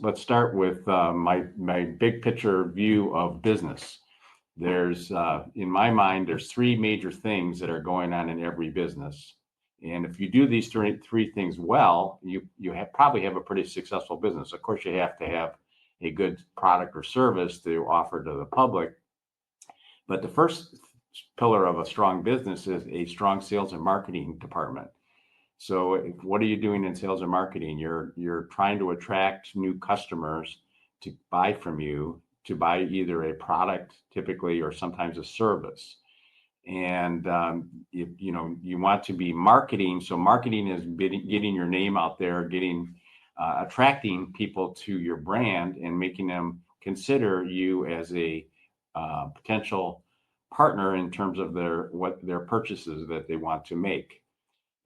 let's start with my big picture view of business. There's in my mind, there's three major things that are going on in every business. And if you do these three things well, probably have a pretty successful business. Of course, you have to have a good product or service to offer to the public. But the first pillar of a strong business is a strong sales and marketing department. So what are you doing in sales and marketing? You're trying to attract new customers to buy from you, to buy either a product typically or sometimes a service. And you want to be marketing. So marketing is getting your name out there, getting attracting people to your brand and making them consider you as a potential partner in terms of their purchases that they want to make.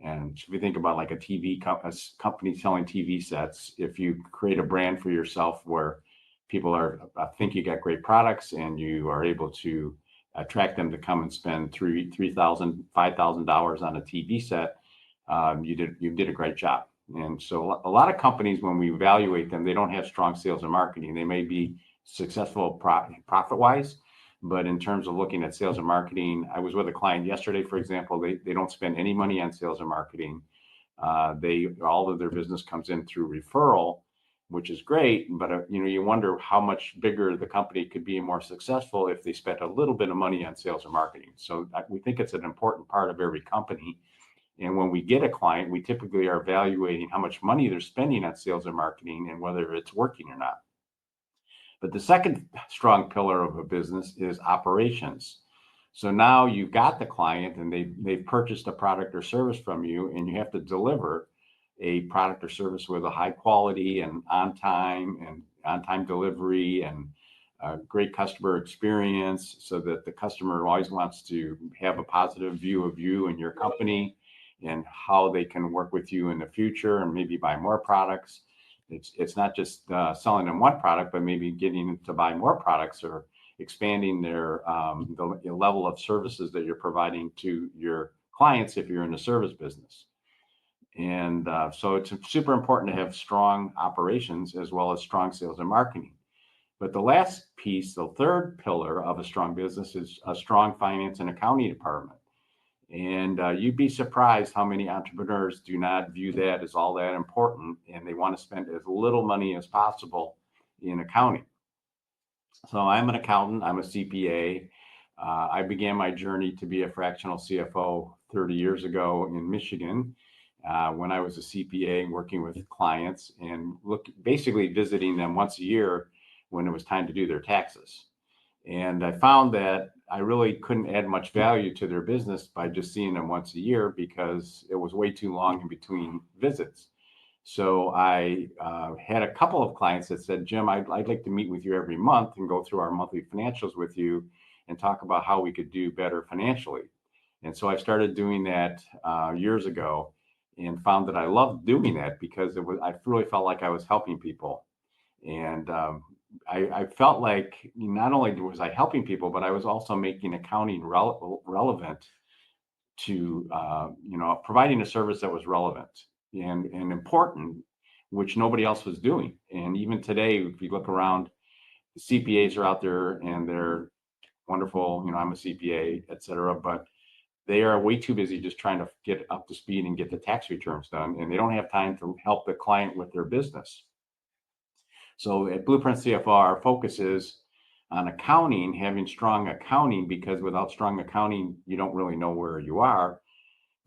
And if you think about like a company selling TV sets, if you create a brand for yourself where people think you got great products and you are able to attract them to come and spend $3,000, $5,000 on a TV set, you did a great job. And so a lot of companies, when we evaluate them, they don't have strong sales and marketing. They may be successful profit wise, but in terms of looking at sales and marketing, I was with a client yesterday, for example. They don't spend any money on sales and marketing. All of their business comes in through referral, which is great. But you wonder how much bigger the company could be and more successful if they spent a little bit of money on sales and marketing. So we think it's an important part of every company. And when we get a client, we typically are evaluating how much money they're spending on sales and marketing and whether it's working or not. But the second strong pillar of a business is operations. So now you've got the client and they've purchased a product or service from you, and you have to deliver a product or service with a high quality and on time delivery and a great customer experience, so that the customer always wants to have a positive view of you and your company and how they can work with you in the future and maybe buy more products. It's not just selling them one product, but maybe getting them to buy more products or expanding the level of services that you're providing to your clients if you're in the service business. And so it's super important to have strong operations as well as strong sales and marketing. But the last piece, the third pillar of a strong business, is a strong finance and accounting department. And you'd be surprised how many entrepreneurs do not view that as all that important, and they want to spend as little money as possible in accounting. So I'm an accountant, I'm a CPA. I began my journey to be a fractional CFO 30 years ago in Michigan when I was a CPA working with clients and basically visiting them once a year when it was time to do their taxes. And I found that I really couldn't add much value to their business by just seeing them once a year because it was way too long in between visits. So I had a couple of clients that said, Jim, I'd like to meet with you every month and go through our monthly financials with you and talk about how we could do better financially. And so I started doing that years ago and found that I loved doing that because I really felt like I was helping people. And I felt like not only was I helping people, but I was also making accounting relevant to, providing a service that was relevant and important, which nobody else was doing. And even today, if you look around, the CPAs are out there and they're wonderful. I'm a CPA, et cetera, but they are way too busy just trying to get up to speed and get the tax returns done. And they don't have time to help the client with their business. So at Blueprint CFO, our focus is on accounting, having strong accounting, because without strong accounting, you don't really know where you are,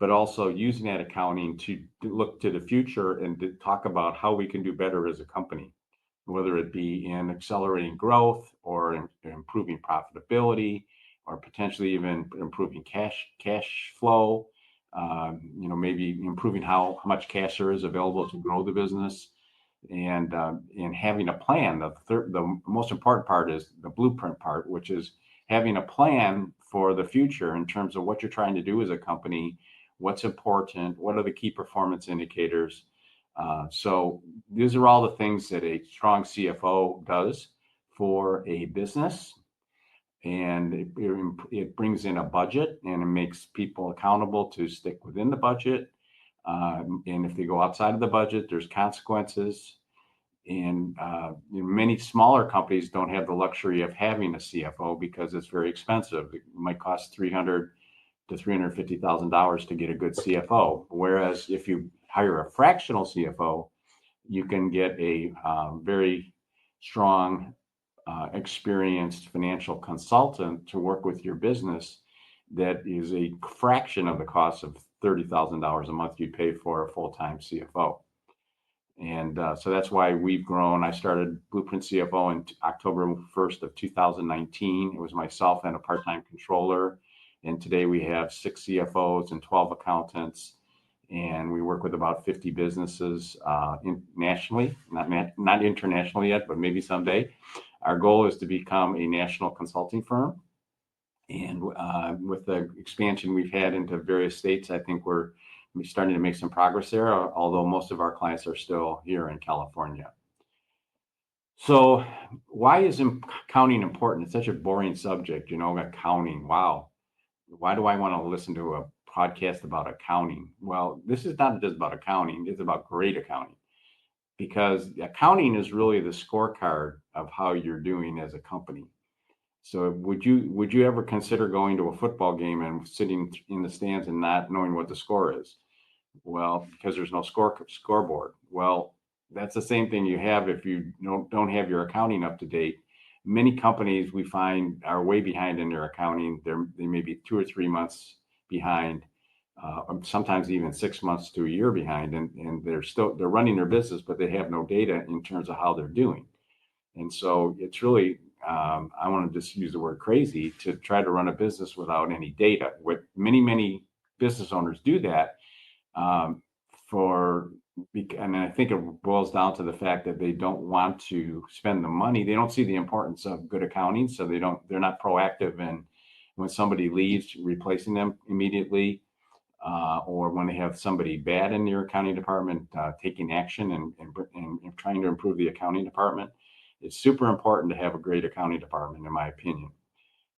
but also using that accounting to look to the future and to talk about how we can do better as a company, whether it be in accelerating growth or in improving profitability or potentially even improving cash flow, maybe improving how much cash there is available to grow the business. And having a plan. The most important part is the blueprint part, which is having a plan for the future in terms of what you're trying to do as a company, what's important, what are the key performance indicators. So these are all the things that a strong CFO does for a business. And it brings in a budget and it makes people accountable to stick within the budget. And if they go outside of the budget, there's consequences. And many smaller companies don't have the luxury of having a CFO because it's very expensive. It might cost $300 to $350,000 to get a good CFO. Whereas if you hire a fractional CFO, you can get a very strong, experienced financial consultant to work with your business that is a fraction of the cost of $30,000 a month you pay for a full-time CFO. And so that's why we've grown. I started Blueprint CFO in October 1st of 2019. It was myself and a part-time controller. And today we have 6 CFOs and 12 accountants. And we work with about 50 businesses nationally, not internationally yet, but maybe someday. Our goal is to become a national consulting firm. And with the expansion we've had into various states, I think we're starting to make some progress there, although most of our clients are still here in California. So why is accounting important? It's such a boring subject, accounting. Wow. Why do I want to listen to a podcast about accounting? Well, this is not just about accounting. It's about great accounting, because accounting is really the scorecard of how you're doing as a company. So would you ever consider going to a football game and sitting in the stands and not knowing what the score is? Well, because there's no scoreboard. Well, that's the same thing you have if you don't have your accounting up to date. Many companies we find are way behind in their accounting. They may be 2 or 3 months behind, sometimes even 6 months to a year behind, and they're running their business, but they have no data in terms of how they're doing. And so it's really, I want to just use the word crazy to try to run a business without any data. What many business owners do that um, and I think it boils down to the fact that they don't want to spend the money. They don't see the importance of good accounting, so they're not proactive in when somebody leaves, replacing them immediately, or when they have somebody bad in your accounting department, taking action and trying to improve the accounting department. It's super important to have a great accounting department, in my opinion.